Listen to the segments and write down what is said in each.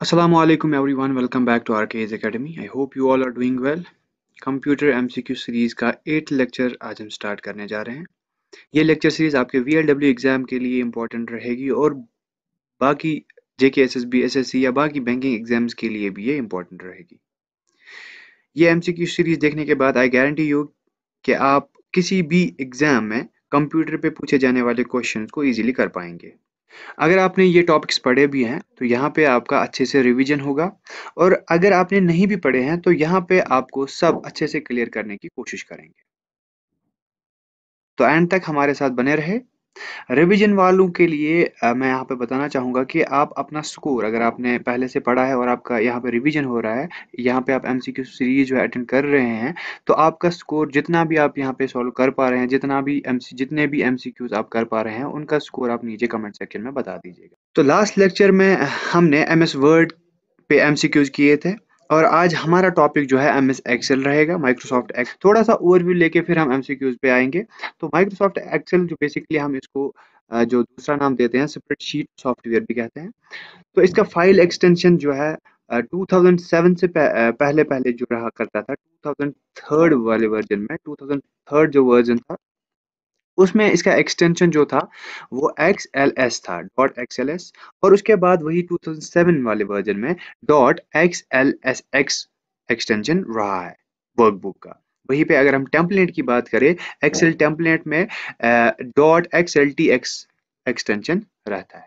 Assalamualaikum everyone, welcome back to RK's Academy. I hope you all are doing well. Computer MCQ series का 8 lecture आज हम start करने जा रहे हैं। ये लेक्चर सीरीज आपके वीएलडब्ल्यू एग्जाम के लिए इंपॉर्टेंट रहेगी और बाकी जेके एसएसबी एसएससी या बाकी बैंकिंग एग्जाम्स के लिए भी ये इंपॉर्टेंट रहेगी। ये एमसीक्यू सीरीज देखने के बाद आई गारंटी यू कि आप किसी भी एग्जाम में कंप्यूटर पे पूछे जाने वाले क्वेश्चंस को इजीली कर पाएंगे। अगर आपने ये टॉपिक्स पढ़े भी हैं तो यहाँ पे आपका अच्छे से रिवीजन होगा और अगर आपने नहीं भी पढ़े हैं तो यहाँ पे आपको सब अच्छे से क्लियर करने की कोशिश करेंगे। तो एंड तक हमारे साथ बने रहे। रिवीजन वालों के लिए मैं यहाँ पे बताना चाहूँगा कि आप अपना स्कोर अगर आपने पहले से पढ़ा है और आपका यहाँ पे रिवीजन हो रहा है, यहाँ पे आप एमसीक्यू सीरीज जो है अटेंड कर रहे हैं, तो आपका स्कोर जितना भी आप यहाँ पे सॉल्व कर पा रहे हैं, जितने भी एमसीक्यूज आप कर पा रहे हैं, उनका स्कोर आप नीचे कमेंट सेक्शन में बता दीजिएगा। तो लास्ट लेक्चर में हमने एमएस वर्ड पे एमसीक्यूज किए थे और आज हमारा टॉपिक जो है एमएस एक्सेल रहेगा, माइक्रोसॉफ्ट एक्सेल। थोड़ा सा ओवरव्यू लेके फिर हम एमसीक्यूज पे आएंगे। तो माइक्रोसॉफ्ट एक्सेल जो बेसिकली हम इसको जो दूसरा नाम देते हैं स्प्रेडशीट सॉफ्टवेयर भी कहते हैं। तो इसका फाइल एक्सटेंशन जो है 2007 से पहले पहले जो रहा करता था, 2003 वाले वर्जन में, 2003 जो वर्जन था उसमें इसका एक्सटेंशन जो था वो XLS था, .xls। और उसके बाद वही 2007 वाले वर्जन में .xlsx एक्सटेंशन रहा है वर्कबुक का। वहीं पे अगर हम टेम्पलेट की बात करें, एक्सेल टेम्पलेट में .xltx एक्सटेंशन रहता है।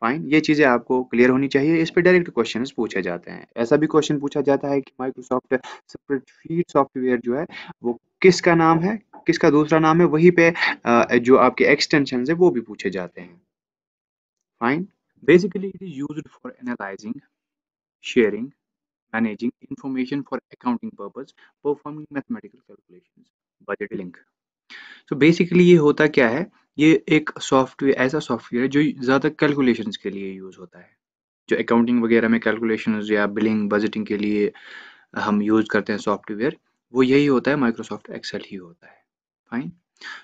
फाइन, ये चीजें आपको क्लियर होनी चाहिए। इस पे डायरेक्ट क्वेश्चंस पूछे जाते हैं। ऐसा भी क्वेश्चन पूछा जाता है कि माइक्रोसॉफ्ट स्प्रेडशीट सॉफ्टवेयर जो है वो किसका नाम है, किसका दूसरा नाम है। वहीं पे जो आपके एक्सटेंशन है वो भी पूछे जाते हैं। Fine, basically it is used for analysing, sharing, managing information for accounting purpose, performing mathematical calculations, budgeting. तो बेसिकली ये होता क्या है, ये एक सॉफ्टवेयर, ऐसा सॉफ्टवेयर है जो ज़्यादा कैलकुलेशंस के लिए यूज़ होता है। जो अकाउंटिंग वगैरह में कैलकुलेशंस या बिलिंग बजटिंग के लिए हम यूज़ करते हैं सॉफ्टवेयर, वो यही होता है, माइक्रोसॉफ्ट एक्सेल ही होता है। Fine.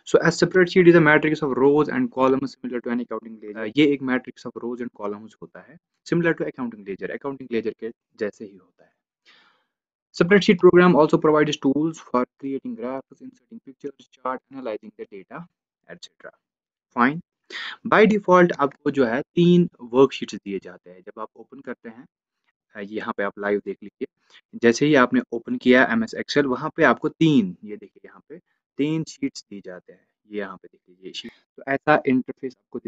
So a spreadsheet is a matrix of rows and columns similar to an accounting ledger। ये एक matrix of rose and columns होता है, सिमिलर टू अकाउंटिंग लेजर के जैसे ही होता है। Spreadsheet program also provides tools for creating graphs, inserting pictures, chart, analyzing the data, etc. Fine. By default आपको जो है 3 वर्कशीट्स दिए जाते हैं जब आप ओपन करते हैं। यहाँ पे आप लाइव देख लीजिए। जैसे ही आपने ओपन किया एमएस एक्सेल, वहाँ पे आपको 3, ये देखिए यहाँ पे 3 शीट्स दी जाते हैं। ये यहाँ पे देख लीजिए शीट। तो ऐसा इंटरफेस आपको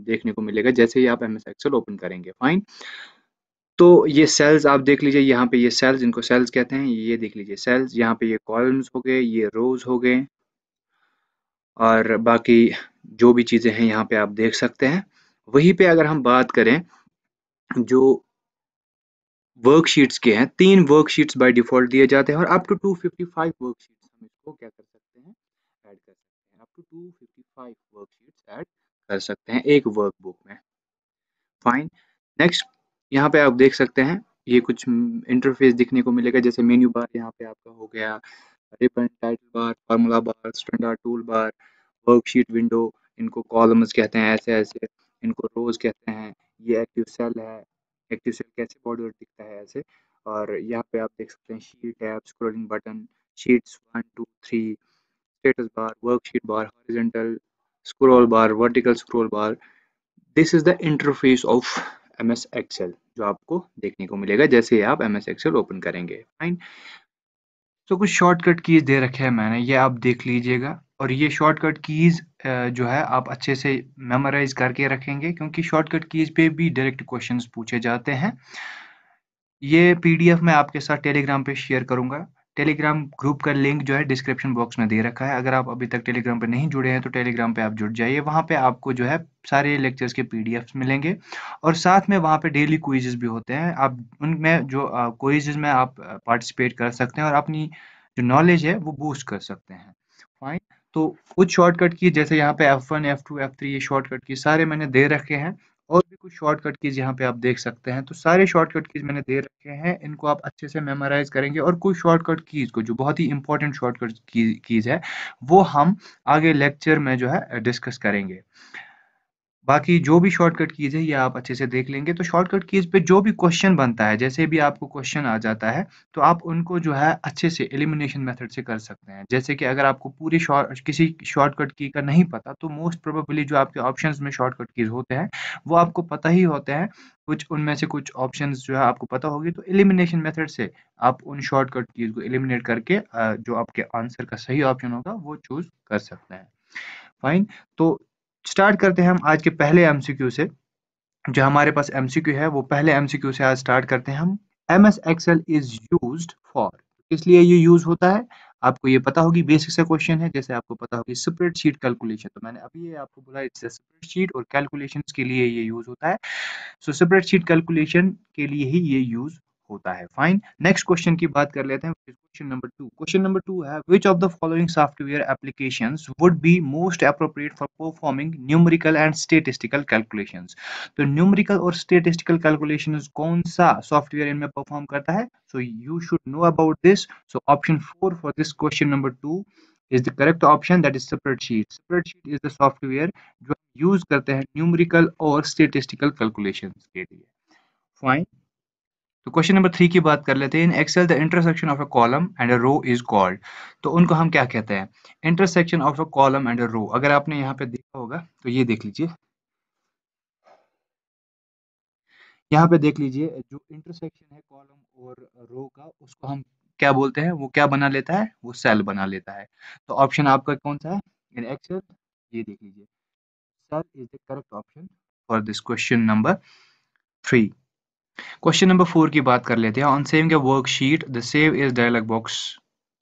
देखने को मिलेगा जैसे ही आप एमएस एक्सेल ओपन करेंगे। फाइन। तो ये सेल्स आप देख लीजिए, यहाँ पे ये सेल्स, इनको सेल्स कहते हैं। ये देख लीजिए सेल्स, यहाँ पे ये कॉलम्स हो गए, ये रोज हो गए और बाकी जो भी चीज़ें हैं यहाँ पे आप देख सकते हैं। वहीं पे अगर हम बात करें जो वर्कशीट्स के हैं, 3 वर्कशीट्स बाय डिफ़ॉल्ट दिए जाते हैं और अप टू 255 वर्कशीट्स हम इसको क्या कर सकते हैं, ऐड कर सकते हैं। अप टू 255 वर्कशीट्स ऐड कर सकते हैं एक वर्कबुक में। फाइन। नेक्स्ट, यहाँ पे आप देख सकते हैं ये कुछ इंटरफेस दिखने को मिलेगा, जैसे मेन्यू बार यहाँ पे आपका हो गया, रिबन, टाइटल बार, फार्मूला बार, standard tool bar, worksheet window, इनको कॉलम्स कहते हैं ऐसे ऐसे, इनको रोज कहते हैं। ये एक्टिव सेल है, एक्टिव सेल कैसे बॉर्डर दिखता है ऐसे। और यहाँ पे आप देख सकते हैं sheet tab, scrolling button, sheets 1 2 3, status bar, worksheet bar, horizontal scroll bar, vertical scroll bar. This is the interface of MS Excel जो आपको देखने को मिलेगा जैसे ही आप एमएस एक्सेल ओपन करेंगे। फाइन। तो कुछ शॉर्टकट कीज दे रखे हैं मैंने, ये आप देख लीजिएगा। और ये शॉर्टकट कीज जो है आप अच्छे से मेमोराइज करके रखेंगे क्योंकि शॉर्टकट कीज पे भी डायरेक्ट क्वेश्चंस पूछे जाते हैं। ये पीडीएफ मैं आपके साथ टेलीग्राम पे शेयर करूंगा। टेलीग्राम ग्रुप का लिंक जो है डिस्क्रिप्शन बॉक्स में दे रखा है। अगर आप अभी तक टेलीग्राम पे नहीं जुड़े हैं तो टेलीग्राम पे आप जुड़ जाइए। वहाँ पे आपको जो है सारे लेक्चर्स के पीडीएफ्स मिलेंगे और साथ में वहाँ पे डेली क्विजेस भी होते हैं। आप उनमें जो क्विजेस में आप पार्टिसिपेट कर सकते हैं और अपनी जो नॉलेज है वो बूस्ट कर सकते हैं। फाइन। तो कुछ शॉर्टकट की जैसे यहाँ पे F1 F2 F3 ये शॉर्टकट की सारे मैंने दे रखे हैं और भी कुछ शॉर्टकट कीज यहाँ पे आप देख सकते हैं। तो सारे शॉर्टकट कीज मैंने दे रखे हैं, इनको आप अच्छे से मेमोराइज करेंगे और कुछ शॉर्टकट कीज को जो बहुत ही इंपॉर्टेंट शॉर्टकट कीज है वो हम आगे लेक्चर में जो है डिस्कस करेंगे। बाकी जो भी शॉर्टकट कीज़ है ये आप अच्छे से देख लेंगे। तो शॉर्टकट कीज़ पे जो भी क्वेश्चन बनता है, जैसे भी आपको क्वेश्चन आ जाता है, तो आप उनको जो है अच्छे से एलिमिनेशन मेथड से कर सकते हैं। जैसे कि अगर आपको पूरी किसी शॉर्टकट की का नहीं पता, तो मोस्ट प्रोबेबली जो आपके ऑप्शंस में शॉर्टकट कीज़ होते हैं, वो आपको पता ही होते हैं। कुछ उनमें से कुछ ऑप्शंस जो है आपको पता होगी, तो एलिमिनेशन मेथड से आप उन शॉर्टकट कीज़ को एलिमिनेट करके जो आपके आंसर का सही ऑप्शन होगा, वो चूज़ कर सकते हैं। फाइन। तो स्टार्ट करते हैं हम आज के पहले एमसीक्यू से। जो हमारे पास एमसीक्यू है वो पहले एमसीक्यू से आज स्टार्ट करते हैं हम। M S Excel is used for, किस लिए ये यूज होता है? आपको ये पता होगी, बेसिक सा क्वेश्चन है। जैसे आपको पता होगी स्प्रेडशीट कैलकुलेशन, तो मैंने अभी ये आपको बोला इट्स स्प्रेडशीट और कैलकुलेशंस के लिए ये यूज होता है। सो स्प्रेडशीट कैलकुलेशन के लिए ही ये यूज होता है। फाइन। नेक्स्ट क्वेश्चन की बात कर लेते हैं। Question number 2। क्वेश्चन नंबर 2 है which of the following software applications would be most appropriate for performing numerical and statistical calculations. तो न्यूमेरिकल और स्टैटिस्टिकल कैलकुलेशंस कौन सा सॉफ्टवेयर इनमें परफॉर्म करता है? So you should know about this. So option 4 for this question number 2 is the correct option, that is spreadsheet. Spreadsheet is the software जो use करते हैं न्यूमेरिकल और स्टैटिस्टिकल कैलकुलेशंस के लिए। फाइन। तो क्वेश्चन नंबर 3 की बात कर लेते हैं। In Excel the intersection of a column and a row is called. तो उनको हम क्या कहते हैं? Intersection of a column and a row. अगर आपने यहाँ पे देखा होगा तो ये देख लीजिए, यहाँ पे देख लीजिए जो इंटरसेक्शन है कॉलम और रो का, उसको हम क्या बोलते हैं? वो क्या बना लेता है? वो सेल बना लेता है। तो ऑप्शन आपका कौन सा है इन एक्सेल? ये देख लीजिए, cell is the correct option for this question number 3। Question number 4 की बात कर लेते हैं। On saving a worksheet the save as dialog box.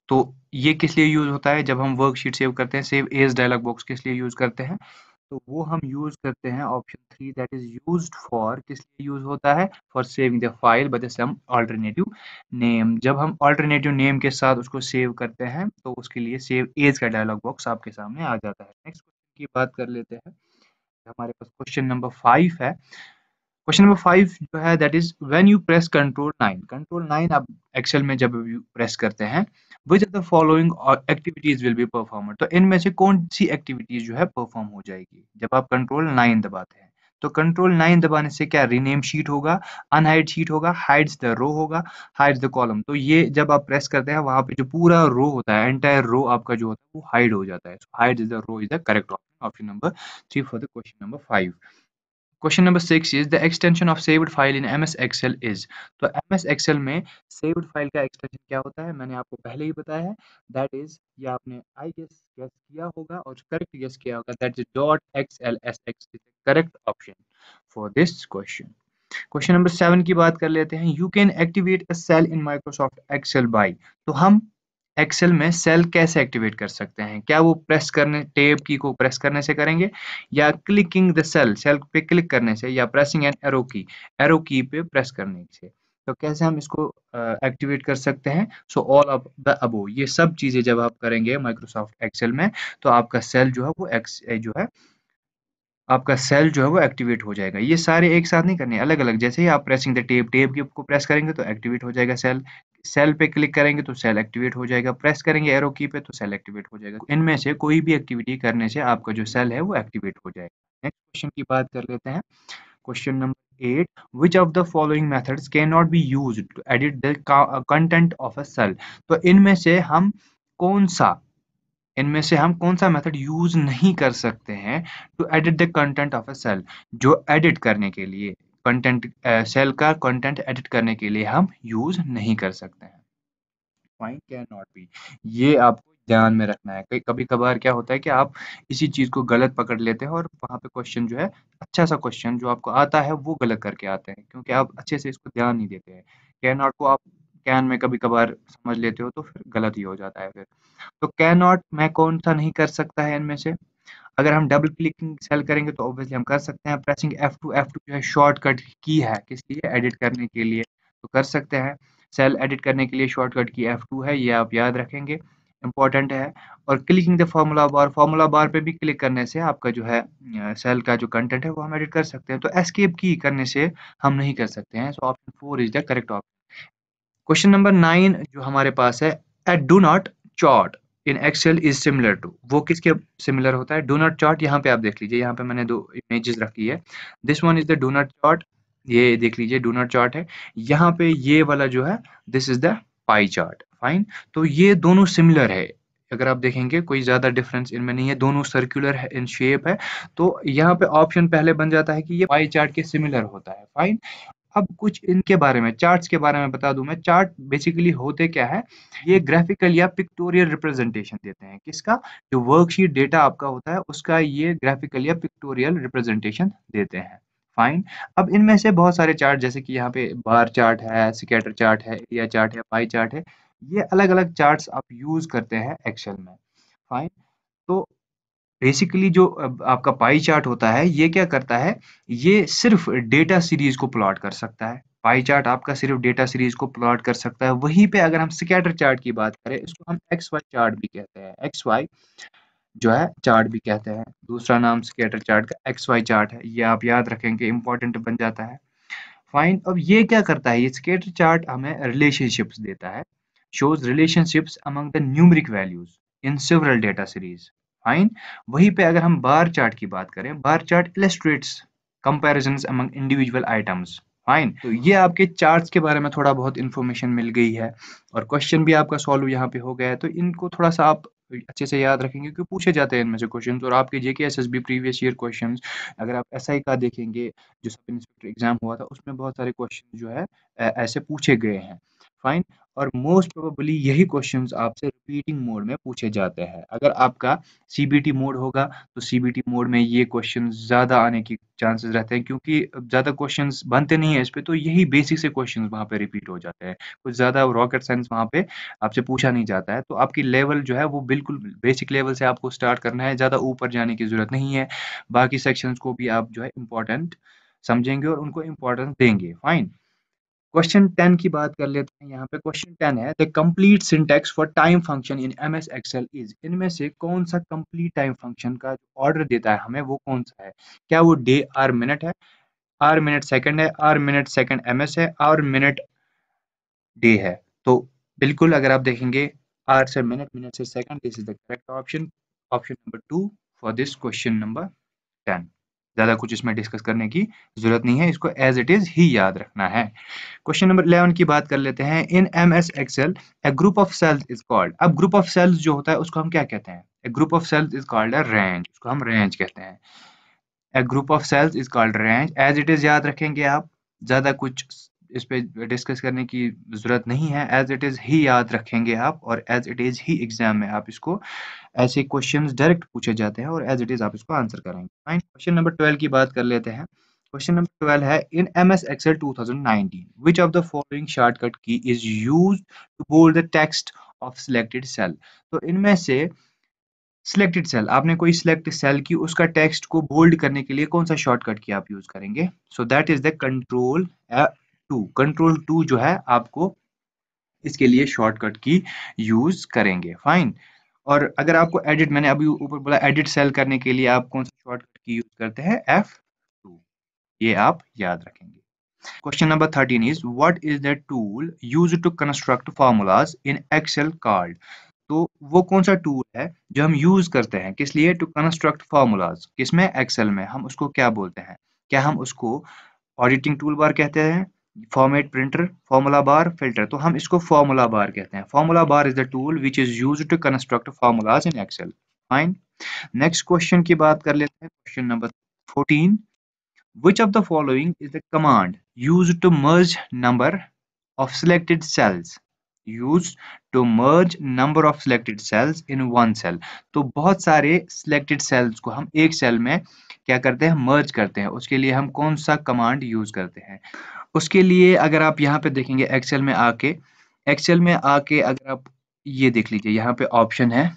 तो ये किस लिए यूज होता है? जब हम वर्कशीट सेव करते हैं, सेव एज डायलॉग बॉक्स किस लिए यूज करते हैं? तो वो हम यूज करते हैं option 3, that is used for, किस लिए यूज होता है? For saving the file by the some alternative name. जब हम अल्टरनेटिव नेम के साथ उसको सेव करते हैं, तो उसके लिए सेव एज का डायलॉग बॉक्स आपके सामने आ जाता है। नेक्स्ट क्वेश्चन की बात कर लेते हैं। हमारे पास क्वेश्चन नंबर 5 है। क्वेश्चन नंबर 5 जो है that is when you press control 9। Control 9 आप एक्सेल में जब प्रेस करते हैं, which of the following activities will be perform. तो इनमें से कौन सी एक्टिविटीज जो है परफॉर्म हो जाएगी जब आप कंट्रोल 9 दबाते हैं? तो कंट्रोल 9 दबाने से क्या रीनेम शीट होगा, अनहाइड शीट होगा, हाइड्स द रो होगा, हाइड्स द कॉलम। तो ये जब आप प्रेस करते हैं, वहां पे जो पूरा रो होता है, एंटायर रो आपका जो होता है वो हाइड हो जाता है। Hide is the row is the correct option, option number 3 for the question number 5। Question number 6 is the extension of saved file in MS Excel is. तो एमएस एक्सेल में सेव्ड फाइल का extension क्या होता है? मैंने आपको पहले ही बताया है, दैट इज, ये आपने आई गेस गेस किया होगा और करेक्ट गेस किया होगा, that is dot XLSX is the correct option for this question. Question number 7 की बात कर लेते हैं। You can activate a cell in Microsoft Excel by. तो हम एक्सेल में सेल कैसे एक्टिवेट कर सकते हैं? क्या वो प्रेस करने, टैब की को प्रेस करने से करेंगे, या क्लिकिंग द सेल, सेल पे क्लिक करने से, या प्रेसिंग एन एरो की पे प्रेस करने से? तो कैसे हम इसको एक्टिवेट कर सकते हैं? So all of the above, ये सब चीजें जब आप करेंगे माइक्रोसॉफ्ट एक्सेल में, तो आपका सेल जो है वो जो है आपका सेल जो है वो एक्टिवेट हो जाएगा। ये सारे एक साथ नहीं करने, अलग-अलग। जैसे ही आप प्रेसिंग द टेब, टेब की को प्रेस करेंगे तो एक्टिवेट हो जाएगा सेल। सेल पे क्लिक करेंगे तो सेल एक्टिवेट हो जाएगा। प्रेस करेंगे एरो की पे तो सेल एक्टिवेट हो जाएगा। इनमें से कोई भी एक्टिविटी करने से आपका जो सेल है वो एक्टिवेट हो जाएगा। नेक्स्ट क्वेश्चन की बात कर लेते हैं। Question number 8, which of the following methods can not be used to edit the content of a cell. तो इनमें से हम कौन सा मेथड यूज नहीं कर सकते हैं to edit the content of a cell? जो एडिट करने के लिए कंटेंट, सेल का कंटेंट एडिट करने के लिए हम यूज नहीं कर सकते हैं। फाइन, कैन नॉट बी, ये आपको ध्यान में रखना है। कभी कभार क्या होता है कि आप इसी चीज को गलत पकड़ लेते हैं और वहां पे क्वेश्चन जो है, अच्छा सा क्वेश्चन जो आपको आता है वो गलत करके आते हैं, क्योंकि आप अच्छे से इसको ध्यान नहीं देते हैं। कैन नॉट को आप कैन में कभी कभार समझ लेते हो तो फिर गलत ही हो जाता है फिर। तो कैन नॉट मैं कौन सा नहीं कर सकता है इनमें से? अगर हम डबल क्लिकिंग सेल करेंगे तो ऑब्वियसली हम कर सकते हैं। प्रेसिंग F2 जो है शॉर्टकट की है, किस लिए? एडिट करने के लिए, तो कर सकते हैं। सेल एडिट करने के लिए शॉर्टकट की F2 है, ये आप याद रखेंगे, इंपॉर्टेंट है। और क्लिकिंग द फार्मूला बार पे भी क्लिक करने से आपका जो है सेल का जो कंटेंट है वो हम एडिट कर सकते हैं। तो एस्केप की करने से हम नहीं कर सकते हैं। So option 4 is the correct option. Question number 9 जो हमारे पास है, doughnut chart. In Excel is similar to, वो किसके सिमिलर होता है? Doughnut chart. यहाँ पे आप देख लीजिए, यहाँ पे मैंने 2 इमेजेस रखी है। This one is the doughnut chart, ये देख लीजिए डोनट चार्ट है। यहाँ पे ये वाला जो है this is the pie chart. Fine, तो ये दोनों सिमिलर है। अगर आप देखेंगे कोई ज्यादा डिफरेंस इनमें नहीं है, दोनों सर्कुलर है इन शेप है। तो यहाँ पे ऑप्शन पहले बन जाता है कि ये पाई चार्ट के सिमिलर होता है। फाइन, अब कुछ इनके बारे में, चार्ट्स के बारे में बता दूं मैं। चार्ट बेसिकली होते क्या है, ये ग्राफिकल या पिक्टोरियल रिप्रेजेंटेशन देते हैं। किसका? जो वर्कशीट डेटा आपका होता है उसका ये ग्राफिकल या पिक्टोरियल रिप्रेजेंटेशन देते हैं। फाइन, अब इनमें से बहुत सारे चार्ट, जैसे कि यहाँ पे बार चार्ट है, स्कैटर चार्ट है, एरिया चार्ट है, पाई चार्ट है, ये अलग अलग चार्ट्स आप यूज करते हैं एक्सेल में। फाइन, तो बेसिकली जो आपका पाई चार्ट होता है ये क्या करता है, ये सिर्फ डेटा सीरीज को प्लॉट कर सकता है। पाई चार्ट आपका सिर्फ डेटा सीरीज को प्लॉट कर सकता है। वहीं पे अगर हम स्कैटर चार्ट की बात करें, इसको हम एक्स वाई चार्ट भी कहते हैं, एक्स वाई जो है चार्ट भी कहते हैं। दूसरा नाम स्कैटर चार्ट का एक्स वाई चार्ट है, ये आप याद रखेंगे, इंपॉर्टेंट बन जाता है। फाइन, अब ये क्या करता है, ये स्कैटर चार्ट हमें रिलेशनशिप्स देता है, shows relationships among the numeric values in several data series. Fine, वहीं पे अगर हम बार चार्ट की बात करें, bar chart illustrates comparisons among individual items. Fine, तो ये आपके चार्ट्स के बारे में थोड़ा बहुत इंफॉर्मेशन मिल गई है, और क्वेश्चन भी आपका सॉल्व यहाँ पे हो गया है। तो इनको थोड़ा सा आप अच्छे से याद रखेंगे क्योंकि पूछे जाते हैं इनमें से क्वेश्चंस, और आपके जेके एसएसबी प्रीवियस ईयर क्वेश्चंस, अगर आप एसआई का देखेंगे जो सब इंस्पेक्टर एग्जाम हुआ था, उसमें बहुत सारे क्वेश्चन जो है ऐसे पूछे गए हैं। फाइन, और मोस्ट प्रोबेबली यही क्वेश्चंस आपसे रिपीटिंग मोड में पूछे जाते हैं। अगर आपका सीबीटी मोड होगा तो सीबीटी मोड में ये क्वेश्चन ज्यादा आने की चांसेस रहते हैं, क्योंकि ज्यादा क्वेश्चंस बनते नहीं है इस पे, तो यही बेसिक से क्वेश्चंस वहां पे रिपीट हो जाते हैं। कुछ ज्यादा रॉकेट साइंस वहां पे आपसे पूछा नहीं जाता है। तो आपकी लेवल जो है वो बिल्कुल बेसिक लेवल से आपको स्टार्ट करना है, ज्यादा ऊपर जाने की जरूरत नहीं है। बाकी सेक्शंस को भी आप जो है इम्पोर्टेंट समझेंगे और उनको इम्पोर्टेंस देंगे। फाइन, क्वेश्चन 10 की बात कर लेते हैं। यहाँ पे क्वेश्चन 10 है, the complete syntax for time function in MS Excel is, इनमें से कौन सा कंप्लीट टाइम फंक्शन का ऑर्डर देता है हमें, वो कौन सा है? क्या वो डे आर मिनट है, आर मिनट सेकंड है, आर मिनट सेकंड एमएस है, आर मिनट डे है? तो बिल्कुल अगर आप देखेंगे आर से मिनट, मिनट से second, this is the correct option, option number 2 for this question number 10। ज्यादा कुछ इसमें डिस्कस करने की जरूरत नहीं है, इसको एज इट इज ही याद रखना है। क्वेश्चन नंबर 11 की बात कर लेते हैं। In M S Excel a group of cells is called, अब ग्रुप ऑफ सेल्स जो होता है उसको हम क्या कहते हैं? A group of cells is called a range, उसको हम रेंज कहते हैं। A group of cells is called range, as it is याद रखेंगे आप, ज्यादा कुछ इस पे डिस्कस करने की जरूरत नहीं है, एज इट इज ही याद रखेंगे आप, और एज इट इज ही एग्जाम में आप इसको, ऐसे क्वेश्चंस डायरेक्ट पूछे जाते हैं और एज इट इज आप इसको आंसर करेंगे। फाइन, क्वेश्चन नंबर 12 की बात कर लेते हैं। क्वेश्चन नंबर 12 है, in MS Excel 2019 which of the following shortcut key is used to bold the text of selected cell, तो इनमें से सिलेक्टेड सेल, आपने कोई सिलेक्ट सेल की, उसका टेक्स्ट को बोल्ड करने के लिए कौन सा शॉर्टकट की आप यूज करेंगे? So that is the control 2, control 2 जो है आपको इसके लिए शॉर्टकट की यूज करेंगे। फाइन, और अगर आपको एडिट, मैंने अभी ऊपर बोला एडिट सेल करने के लिए आप कौन सा शॉर्टकट की यूज करते हैं? F2, ये आप याद रखेंगे। Question number 13 is what is the tool used to construct formulas in Excel card, तो वो कौन सा टूल है जो हम यूज करते हैं किस लिए? टू कंस्ट्रक्ट फार्मूलाज, किसमें? एक्सेल में। हम उसको क्या बोलते हैं? क्या हम उसको ऑडिटिंग टूल बार कहते हैं, format printer, formula bar, filter? तो हम इसको फॉर्मूला बार कहते हैं। Formula bar is the tool which is used to construct formulas in Excel. Fine, next question की बात कर लेते हैं। Question number 14, which of the following is the command used to merge number of selected cells, used to merge number of selected cells in one cell, तो बहुत सारे selected cells को हम एक सेल में क्या करते हैं? merge करते हैं। उसके लिए हम कौन सा कमांड यूज करते हैं? उसके लिए अगर आप यहाँ पे देखेंगे एक्सेल में आके अगर आप ये देख लीजिए, यहाँ पे ऑप्शन है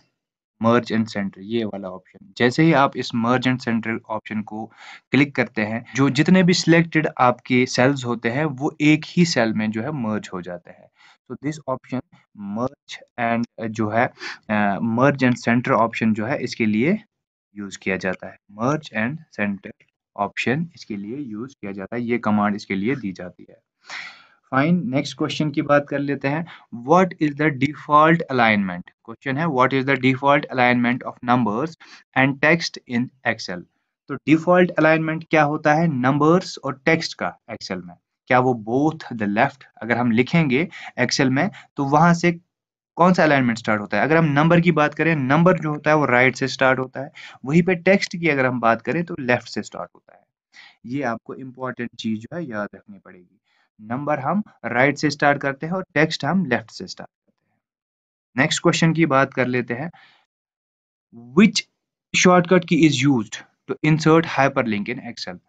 मर्ज एंड सेंटर, ये वाला ऑप्शन, जैसे ही आप इस मर्ज एंड सेंटर ऑप्शन को क्लिक करते हैं, जो जितने भी सिलेक्टेड आपके सेल्स होते हैं वो एक ही सेल में जो है मर्ज हो जाते हैं। तो दिस ऑप्शन मर्ज एंड जो है मर्ज एंड सेंटर ऑप्शन जो है इसके लिए यूज किया जाता है। मर्ज एंड सेंटर ऑप्शन इसके लिए यूज किया जाता है, ये कमांड इसके लिए दी जाती है। फाइन, नेक्स्ट क्वेश्चन की बात कर लेते हैं। What is the default alignment? Question है what is the default alignment of numbers and text in Excel? तो डिफॉल्ट अलाइनमेंट क्या होता है नंबर्स और टेक्स्ट का एक्सेल में? क्या वो बोथ द लेफ्ट अगर हम लिखेंगे एक्सेल में तो वहां से कौन सा अलाइनमेंट स्टार्ट होता है? अगर हम नंबर की बात करें, नंबर जो होता है वो राइट से स्टार्ट होता है, वहीं पे टेक्स्ट की अगर हम बात करें तो लेफ्ट से स्टार्ट होता है। ये आपको इंपॉर्टेंट चीज जो है याद रखनी पड़ेगी। नंबर हम राइट से स्टार्ट करते हैं और टेक्स्ट हम लेफ्ट से स्टार्ट करते हैं। नेक्स्ट क्वेश्चन की बात कर लेते हैं। Which shortcut key is used to insert hyperlink in Excel?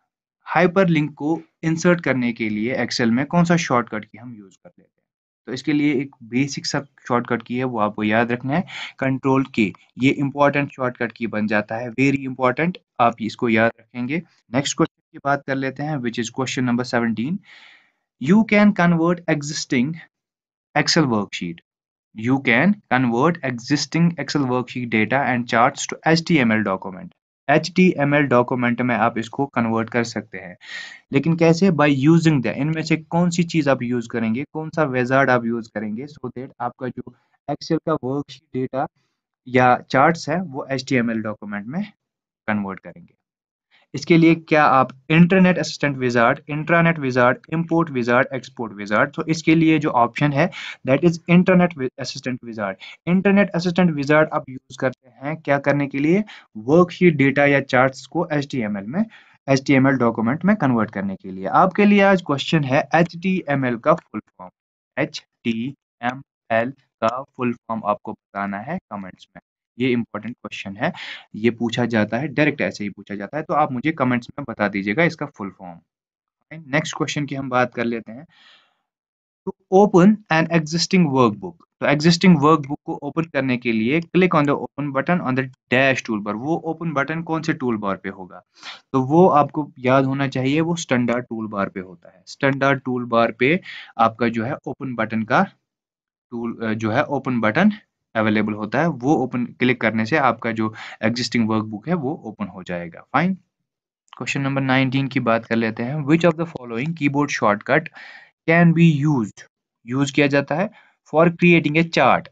Hyperlink को इंसर्ट करने के लिए एक्सेल में कौन सा शॉर्टकट की हम यूज कर लेते हैं? तो इसके लिए एक बेसिक सा शॉर्टकट की है वो आपको याद रखना है, कंट्रोल के। ये इंपॉर्टेंट शॉर्टकट की बन जाता है, वेरी इंपॉर्टेंट, आप इसको याद रखेंगे। नेक्स्ट क्वेश्चन की बात कर लेते हैं which is question number 17। You can convert existing Excel worksheet. You can convert existing Excel worksheet data and charts to HTML document. HTML document में आप इसको कन्वर्ट कर सकते हैं, लेकिन कैसे? बाय यूजिंग द, इनमें से कौन सी चीज आप यूज करेंगे, कौन सा विजार्ड आप यूज करेंगे सो दैट आपका जो एक्सेल का वर्कशीट डेटा या चार्ट्स है वो HTML डॉक्यूमेंट में कन्वर्ट करेंगे। इसके लिए क्या आप internet assistant wizard, intranet wizard, import wizard, export wizard, तो इसके लिए जो ऑप्शन है that is internet assistant wizard. Internet assistant wizard आप यूज करते हैं क्या करने के लिए? वर्कशीट डेटा या चार्ट्स को HTML डॉक्यूमेंट में कन्वर्ट करने के लिए। आपके लिए आज क्वेश्चन है HTML का फुल फॉर्म। HTML का फुल फॉर्म आपको बताना है कमेंट्स में। ये इंपॉर्टेंट क्वेश्चन है, ये पूछा जाता है, डायरेक्ट ऐसे ही पूछा जाता है, तो आप मुझे कमेंट्स में बता दीजिएगा इसका फुल फॉर्म। नेक्स्ट क्वेश्चन की हम बात कर लेते हैं। To open an existing workbook, तो एग्जिस्टिंग वर्कबुक को ओपन करने के लिए click on the open button on the dash tool bar. वो ओपन बटन कौन से टूल बार पे होगा? तो वो आपको याद होना चाहिए, वो स्टैंडर्ड टूल बार पे होता है। स्टैंडर्ड टूल बार पे आपका जो है ओपन बटन का टूल जो है ओपन बटन अवेलेबल होता है, वो ओपन क्लिक करने से आपका जो एग्जिस्टिंग वर्कबुक है वो ओपन हो जाएगा। फाइन, क्वेश्चन नंबर 19 की बात कर लेते हैं। Which of the following keyboard shortcut can be used, use किया जाता है for creating a chart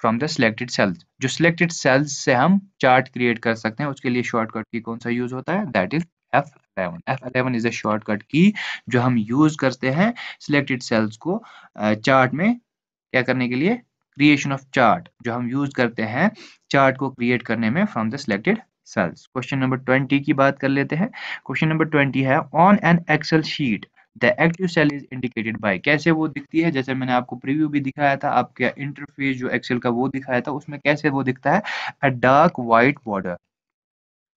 from the selected cells? जो सिलेक्टेड सेल्स से हम चार्ट क्रिएट कर सकते हैं उसके लिए शॉर्टकट की कौन सा यूज होता है? That is F11। F11 is a shortcut की जो हम यूज करते हैं सिलेक्टेड सेल्स को चार्ट में क्या करने के लिए? क्रिएशन ऑफ चार्ट, जो हम यूज करते हैं चार्ट को क्रिएट करने में from the selected cells. Question number 20 की बात कर लेते हैं। क्वेश्चन नंबर 20 है on an Excel sheet the active cell is indicated by. कैसे वो दिखती है? जैसे मैंने आपको प्रीव्यू भी दिखाया था, आपका इंटरफेस जो एक्सेल का वो दिखाया था, उसमें कैसे वो दिखता है? अ डार्क व्हाइट बॉर्डर।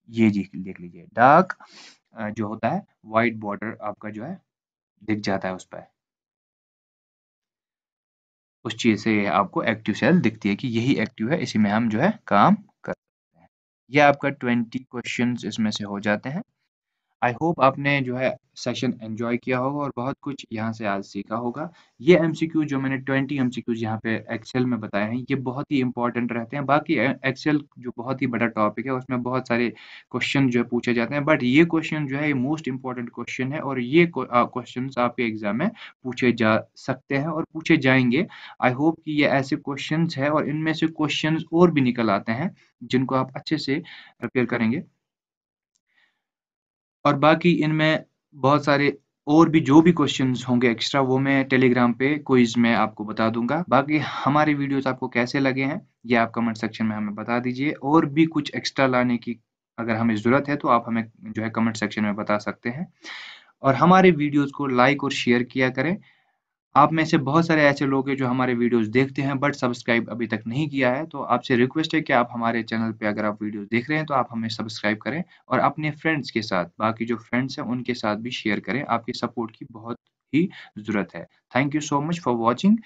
ये जी देख लीजिए, डार्क जो होता है व्हाइट बॉर्डर आपका जो है दिख जाता है उस पर, उस चीज से आपको एक्टिव सेल दिखती है कि यही एक्टिव है, इसी में हम जो है काम कर सकते हैं। ये आपका 20 क्वेश्चंस इसमें से हो जाते हैं। आई होप आपने जो है सेशन एंजॉय किया होगा और बहुत कुछ यहाँ से आज सीखा होगा। ये एमसीक्यू जो मैंने 20 एमसीक्यूज यहाँ पे एक्सेल में बताए हैं ये बहुत ही इंपॉर्टेंट रहते हैं। बाकी एक्सेल जो बहुत ही बड़ा टॉपिक है उसमें बहुत सारे क्वेश्चन जो है पूछे जाते हैं, बट ये क्वेश्चन जो है ये मोस्ट इंपॉर्टेंट क्वेश्चन है और ये क्वेश्चन आपके एग्जाम में पूछे जा सकते हैं और पूछे जाएंगे। आई होप कि ये ऐसे क्वेश्चन है और इनमें से क्वेश्चन और भी निकल आते हैं जिनको आप अच्छे से प्रिपेयर करेंगे। और बाकी इनमें बहुत सारे और भी जो भी क्वेश्चंस होंगे एक्स्ट्रा वो मैं टेलीग्राम पे क्विज में आपको बता दूंगा। बाकी हमारे वीडियोस आपको कैसे लगे हैं ये आप कमेंट सेक्शन में हमें बता दीजिए, और भी कुछ एक्स्ट्रा लाने की अगर हमें ज़रूरत है तो आप हमें जो है कमेंट सेक्शन में बता सकते हैं। और हमारे वीडियोस को लाइक और शेयर किया करें। आप में से बहुत सारे ऐसे लोग हैं जो हमारे वीडियोस देखते हैं बट सब्सक्राइब अभी तक नहीं किया है, तो आपसे रिक्वेस्ट है कि आप हमारे चैनल पे अगर आप वीडियोस देख रहे हैं तो आप हमें सब्सक्राइब करें और अपने फ्रेंड्स के साथ, बाकी जो फ्रेंड्स हैं उनके साथ भी शेयर करें। आपकी सपोर्ट की बहुत ही ज़रूरत है। Thank you so much for watching.